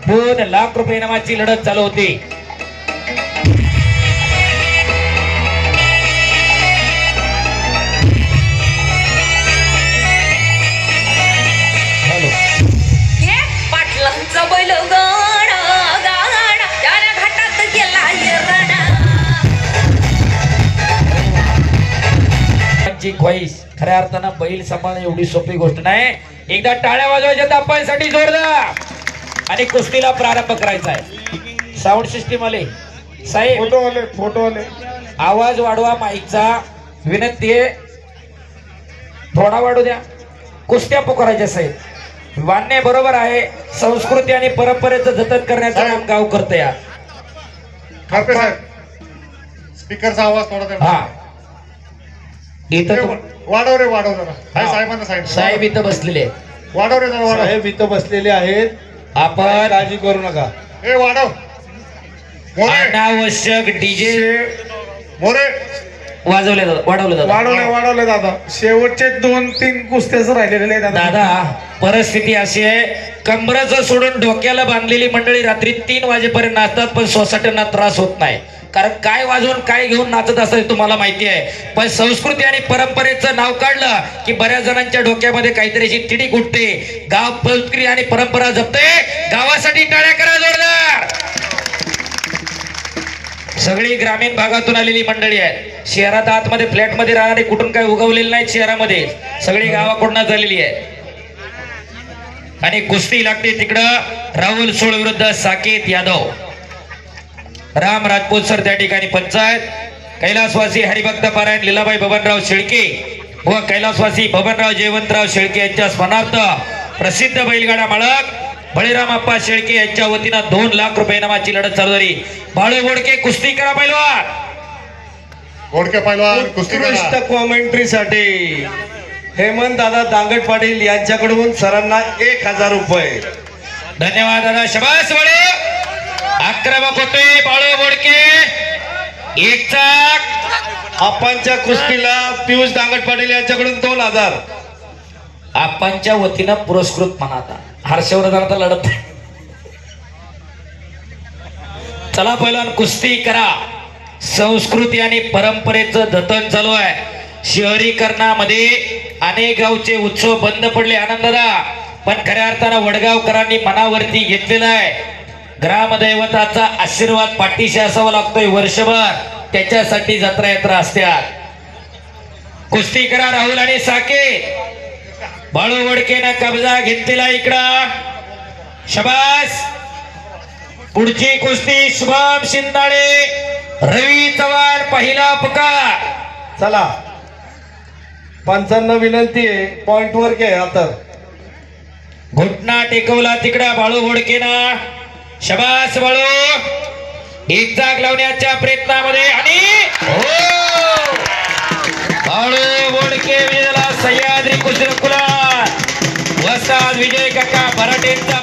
2 लाख रुपये इनामाची लढत चालू होती. पाटलांचा बैल गाणा गाणा त्या घाटात गेला ची ख्वाईस. खऱ्या अर्थानं बैल सांभाळणं एवढी सोपी गोष्ट नाही. एकदा टाळ्या वाजवायच्या तापांसाठी जोरदार आणि कुस्तीला प्रारंभ करायचा आहे. साऊंड सिस्टीम आले साहेब, फोटो आले आवाज वाढवा माईकचा विनंती आहे. थोडा वाढू द्या. कुस्त्या पुकारायच्या साहेब. वाण्य बरोबर आहे. संस्कृती आणि परंपरेचं जतन करण्याचं काम गाव करतं या. खारपे साहेब स्पीकरचा आवाज थोडा हा इथं वाढव रे वाढव जरा. साहेबांना सांगितलं साहेब इथं बसलेले आहेत. वाढव रे जरा वाढव. साहेब इथं बसलेले आहेत, आपण काळजी करू नका. ए वाढव मोरे अनावश्यक डीजे मोरे वाजवले वाढवले जातात. वाढवले दादा. शेवटचे 2-3 कुस्त्याच राहिलेले आहेत दादा. परिस्थिती अशी आहे, कमराचं सोडून डोक्याला बांधलेली मंडळी रात्री 3 वाजेपर्यंत नाचतात, पण सोसायट्यांना त्रास होत नाही. कारण काय वाजवून काय घेऊन नाचत असतं तुम्हाला माहिती आहे. पण संस्कृती आणि परंपरेचं नाव काढलं की बऱ्याच जणांच्या डोक्यामध्ये काहीतरी अशी तिडीक उठते. गाव संस्कृती आणि परंपरा जपते. गावासाठी टाळ्या करा जोरदार. सगळी ग्रामीण भागातून आलेली मंडळी आहे. शहरात आतमध्ये फ्लॅटमध्ये राहणारे कुठून काय उगवलेले नाहीत. शहरामध्ये सगळी गावाकडूनच झालेली आहे. आणि कुस्ती लागते तिकडं राहुल सोळ विरुद्ध साकेत यादव. राम राजपूत सर त्या ठिकाणी पंचायत. कैलासवासी हरिभक्त पारायण लीलाबाई बबनराव शेळके व कैलासवासी बबनराव जयवंतराव शेळके यांच्या स्मरणार्थ प्रसिद्ध बैलगाडा मालक बळीराम अप्पा शेळके यांच्या वतीनं 2 लाख रुपये इनामाची लढत चालू झाली. बाळू बोडके कुस्ती करा पैलवान. घोडके पैलवान कुस्ती करा. उत्कृष्ट कॉमेंट्रीसाठी हेमंत दादा दांगट पाटील यांच्याकडून सरांना 1000 रुपये. धन्यवाद दादा. शबास बाळू. आक्रमक होते बाळू बोडके. एक चाक. आपांच्या कुस्तीला पियुष दांगट पाटील यांच्याकडून 2000. आपांच्या वतीनं पुरस्कृत म्हणाता हर्षवर्धनाचा लढत. चला पहिला कुस्ती करा. संस्कृती आणि परंपरेचं जतन चालू आहे. शहरीकरणामध्ये अनेक गावचे उत्सव बंद पडले आनंददा, पण खऱ्या अर्थानं वडगावकरांनी मनावरती घेतलेला आहे. ग्रामदैवताचा आशीर्वाद पाठीशी असावा लागतोय वर्षभर. त्याच्यासाठी जत्रा यात्रा असतात. कुस्ती करा राहुल आणि साके. बाळू वडकेनं कब्जा घेतलेला इकडं. शबास. पुढची कुस्ती शुभम शिंदाळे रवी चव्हाण पहिला पुकार. चला पंचांना विनंती आहे, पॉइंट वर घ्या. आता घुटना टेकवला तिकडं बाळू वडकेनं. शबास बाळू. एक जाग लावण्याच्या प्रयत्नामध्ये आणि बाळू वडके विजयाला सह्याद्री कुस्ती कुला वस्ताद विजय काका भराटेंचा